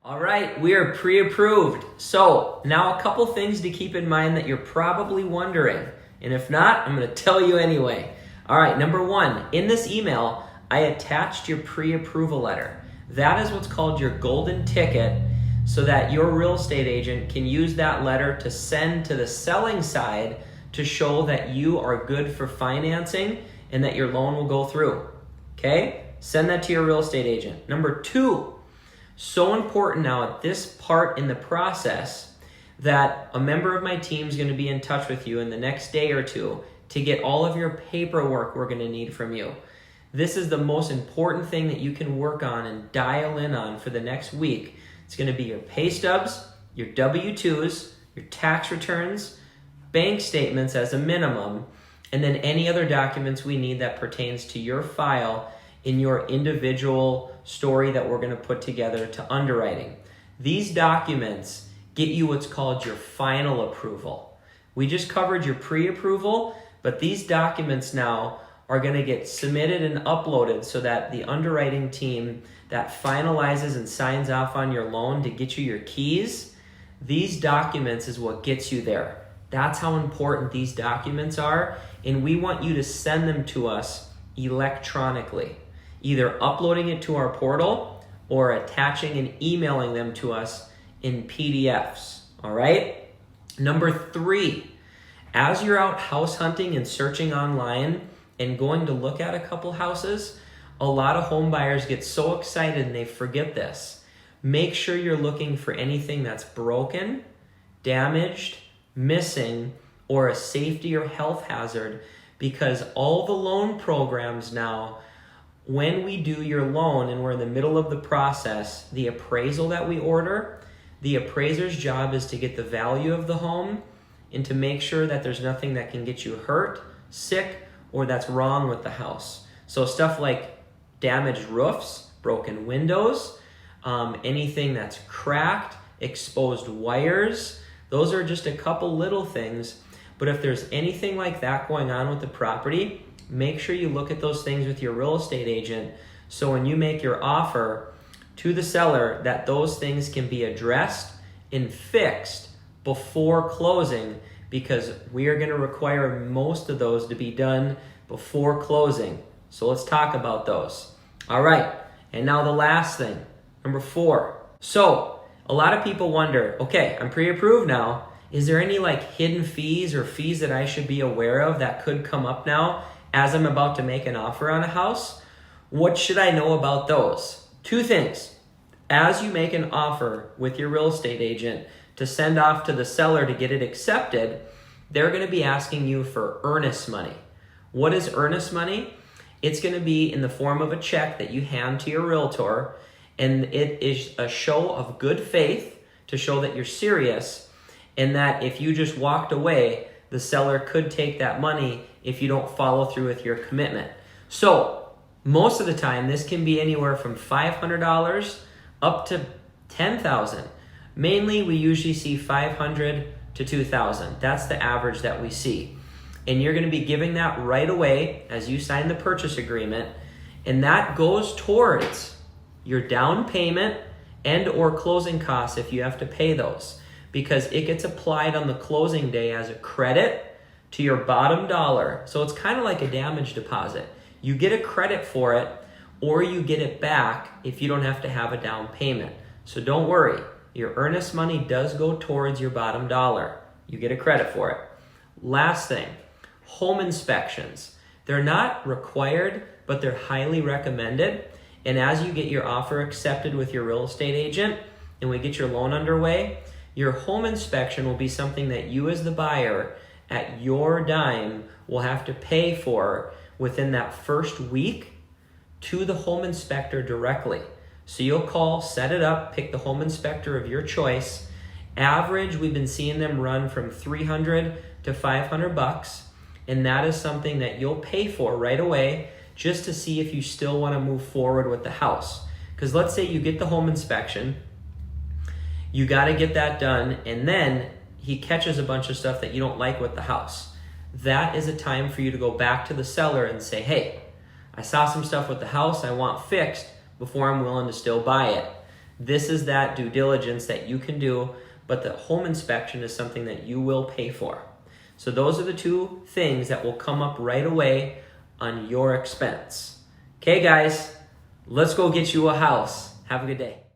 All right, we are pre-approved. So now a couple things to keep in mind that you're probably wondering. And if not, I'm going to tell you anyway. All right, number one, in this email, I attached your pre-approval letter. That is what's called your golden ticket so that your real estate agent can use that letter to send to the selling side to show that you are good for financing and that your loan will go through. Okay? Send that to your real estate agent. Number two, so important now at this part in the process that a member of my team is going to be in touch with you in the next day or two to get all of your paperwork we're going to need from you. This is the most important thing that you can work on and dial in on for the next week. It's going to be your pay stubs, your W-2s, your tax returns, bank statements as a minimum, and then any other documents we need that pertains to your file in your individual story that we're going to put together to underwriting. These documents get you what's called your final approval. We just covered your pre-approval, but these documents now are going to get submitted and uploaded so that the underwriting team that finalizes and signs off on your loan to get you your keys, these documents is what gets you there. That's how important these documents are, and we want you to send them to us electronically, either uploading it to our portal or attaching and emailing them to us in PDFs, all right? Number three, as you're out house hunting and searching online and going to look at a couple houses, a lot of home buyers get so excited and they forget this. Make sure you're looking for anything that's broken, damaged, missing, or a safety or health hazard, because all the loan programs now, when we do your loan and we're in the middle of the process, the appraisal that we order, the appraiser's job is to get the value of the home and to make sure that there's nothing that can get you hurt, sick, or that's wrong with the house. So stuff like damaged roofs, broken windows, anything that's cracked, exposed wires, those are just a couple little things. But if there's anything like that going on with the property, make sure you look at those things with your real estate agent so when you make your offer to the seller that those things can be addressed and fixed before closing, because we are going to require most of those to be done before closing. So let's talk about those. All right, and now the last thing, number four. So a lot of people wonder, okay, I'm pre-approved now. Is there any like hidden fees or fees that I should be aware of that could come up now as I'm about to make an offer on a house? What should I know about those? Two things. As you make an offer with your real estate agent to send off to the seller to get it accepted, they're going to be asking you for earnest money. What is earnest money? It's going to be in the form of a check that you hand to your realtor, and it is a show of good faith to show that you're serious, and that if you just walked away, the seller could take that money if you don't follow through with your commitment. So most of the time, this can be anywhere from $500 up to $10,000. Mainly, we usually see $500 to $2,000. That's the average that we see. And you're going to be giving that right away as you sign the purchase agreement, and that goes towards your down payment and or closing costs if you have to pay those, because it gets applied on the closing day as a credit to your bottom dollar. So it's kind of like a damage deposit. You get a credit for it, or you get it back if you don't have to have a down payment. So don't worry, your earnest money does go towards your bottom dollar. You get a credit for it. Last thing, home inspections. They're not required, but they're highly recommended. And as you get your offer accepted with your real estate agent and we get your loan underway, your home inspection will be something that you as the buyer at your dime will have to pay for within that first week to the home inspector directly. So you'll call, set it up, pick the home inspector of your choice. Average, we've been seeing them run from $300 to $500, and that is something that you'll pay for right away just to see if you still want to move forward with the house. Because let's say you get the home inspection, you got to get that done, and then he catches a bunch of stuff that you don't like with the house. That is a time for you to go back to the seller and say, hey, I saw some stuff with the house I want fixed before I'm willing to still buy it. This is that due diligence that you can do, but the home inspection is something that you will pay for. So those are the two things that will come up right away on your expense. Okay, guys, let's go get you a house. Have a good day.